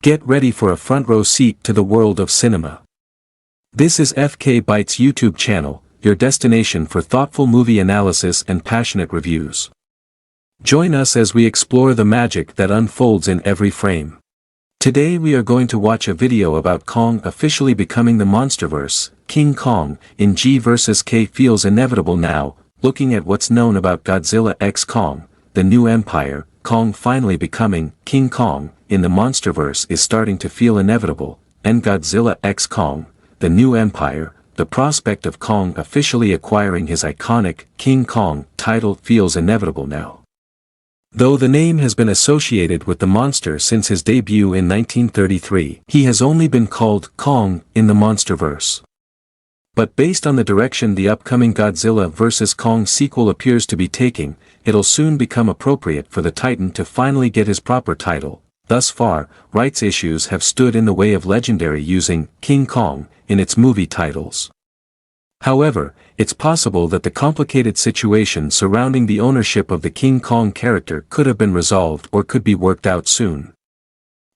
Get ready for a front row seat to the world of cinema. This is FK Bytes YouTube channel, your destination for thoughtful movie analysis and passionate reviews. Join us as we explore the magic that unfolds in every frame. Today we are going to watch a video about Kong officially becoming the Monsterverse. King Kong in G vs. K feels inevitable now. Looking at what's known about Godzilla x Kong, the new empire, Kong finally becoming King Kong in the Monsterverse is starting to feel inevitable, and Godzilla x Kong, the new empire, the prospect of Kong officially acquiring his iconic King Kong title feels inevitable now. Though the name has been associated with the monster since his debut in 1933, he has only been called Kong in the Monsterverse. But based on the direction the upcoming Godzilla vs. Kong sequel appears to be taking, it'll soon become appropriate for the Titan to finally get his proper title. Thus far, rights issues have stood in the way of Legendary using King Kong in its movie titles. However, it's possible that the complicated situation surrounding the ownership of the King Kong character could have been resolved or could be worked out soon.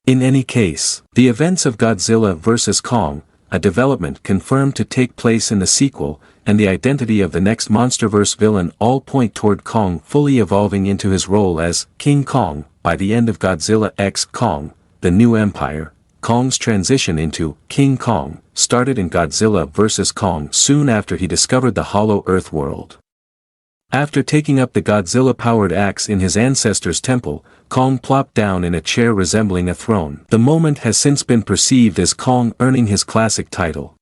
In any case, the events of Godzilla vs. Kong, a development confirmed to take place in the sequel, and the identity of the next Monsterverse villain all point toward Kong fully evolving into his role as King Kong by the end of Godzilla x Kong, the new empire. Kong's transition into King Kong started in Godzilla vs. Kong soon after he discovered the Hollow Earth world. After taking up the Godzilla-powered axe in his ancestor's temple, Kong plopped down in a chair resembling a throne. The moment has since been perceived as Kong earning his classic title.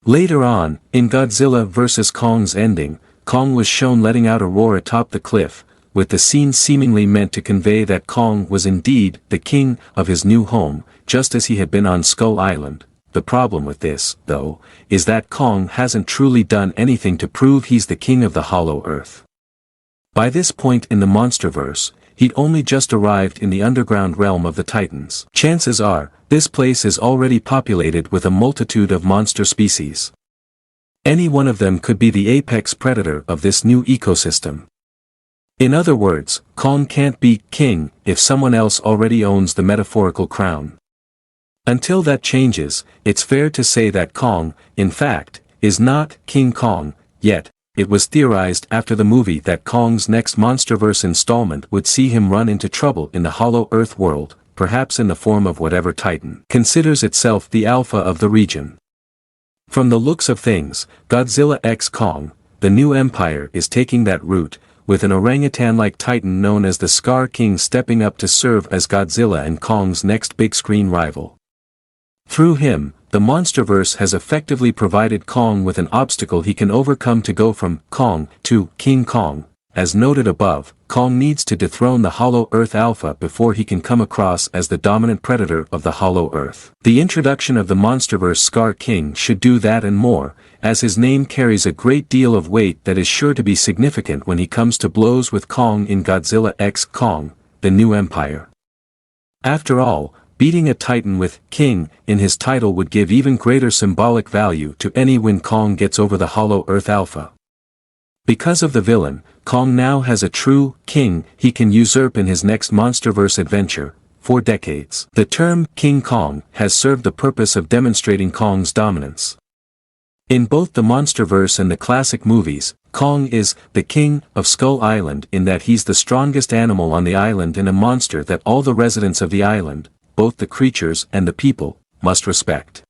Later on, in Godzilla vs. Kong's ending, Kong was shown letting out a roar atop the cliff, with the scene seemingly meant to convey that Kong was indeed the king of his new home, just as he had been on Skull Island. The problem with this, though, is that Kong hasn't truly done anything to prove he's the king of the Hollow Earth. By this point in the Monsterverse, he'd only just arrived in the underground realm of the Titans. Chances are, this place is already populated with a multitude of monster species. Any one of them could be the apex predator of this new ecosystem. In other words, Kong can't be king if someone else already owns the metaphorical crown. Until that changes, it's fair to say that Kong, in fact, is not King Kong, yet. It was theorized after the movie that Kong's next Monsterverse installment would see him run into trouble in the Hollow Earth world, perhaps in the form of whatever Titan considers itself the alpha of the region. From the looks of things, Godzilla x Kong, the new empire is taking that route, with an orangutan-like Titan known as the Scar King stepping up to serve as Godzilla and Kong's next big-screen rival. Through him, the Monsterverse has effectively provided Kong with an obstacle he can overcome to go from Kong to King Kong. As noted above, Kong needs to dethrone the Hollow Earth Alpha before he can come across as the dominant predator of the Hollow Earth. The introduction of the Monsterverse Scar King should do that and more, as his name carries a great deal of weight that is sure to be significant when he comes to blows with Kong in Godzilla x Kong, the new empire. After all, beating a Titan with King in his title would give even greater symbolic value to any when Kong gets over the Hollow Earth Alpha. Because of the villain, Kong now has a true king he can usurp in his next Monsterverse adventure. For decades, the term King Kong has served the purpose of demonstrating Kong's dominance. In both the Monsterverse and the classic movies, Kong is the king of Skull Island in that he's the strongest animal on the island and a monster that all the residents of the island, both the creatures and the people, must respect.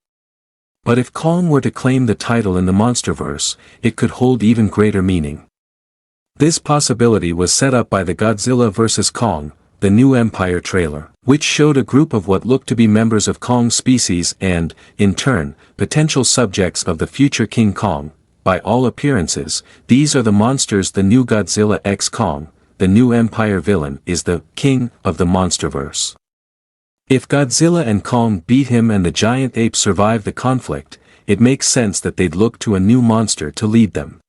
But if Kong were to claim the title in the Monsterverse, it could hold even greater meaning. This possibility was set up by the Godzilla vs. Kong, the new empire trailer, which showed a group of what looked to be members of Kong's species and, in turn, potential subjects of the future King Kong. By all appearances, these are the monsters the new Godzilla x Kong, the new empire villain is the king of the Monsterverse. If Godzilla and Kong beat him and the giant ape survive the conflict, it makes sense that they'd look to a new monster to lead them.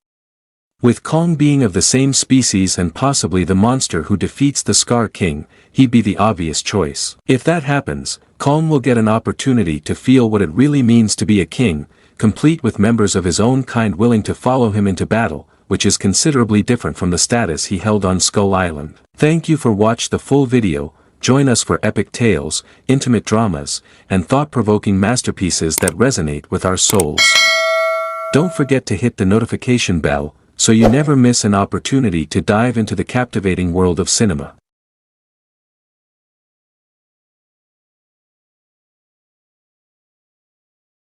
With Kong being of the same species and possibly the monster who defeats the Scar King, he'd be the obvious choice. If that happens, Kong will get an opportunity to feel what it really means to be a king, complete with members of his own kind willing to follow him into battle, which is considerably different from the status he held on Skull Island. Thank you for watching the full video. Join us for epic tales, intimate dramas, and thought-provoking masterpieces that resonate with our souls. Don't forget to hit the notification bell, so you never miss an opportunity to dive into the captivating world of cinema.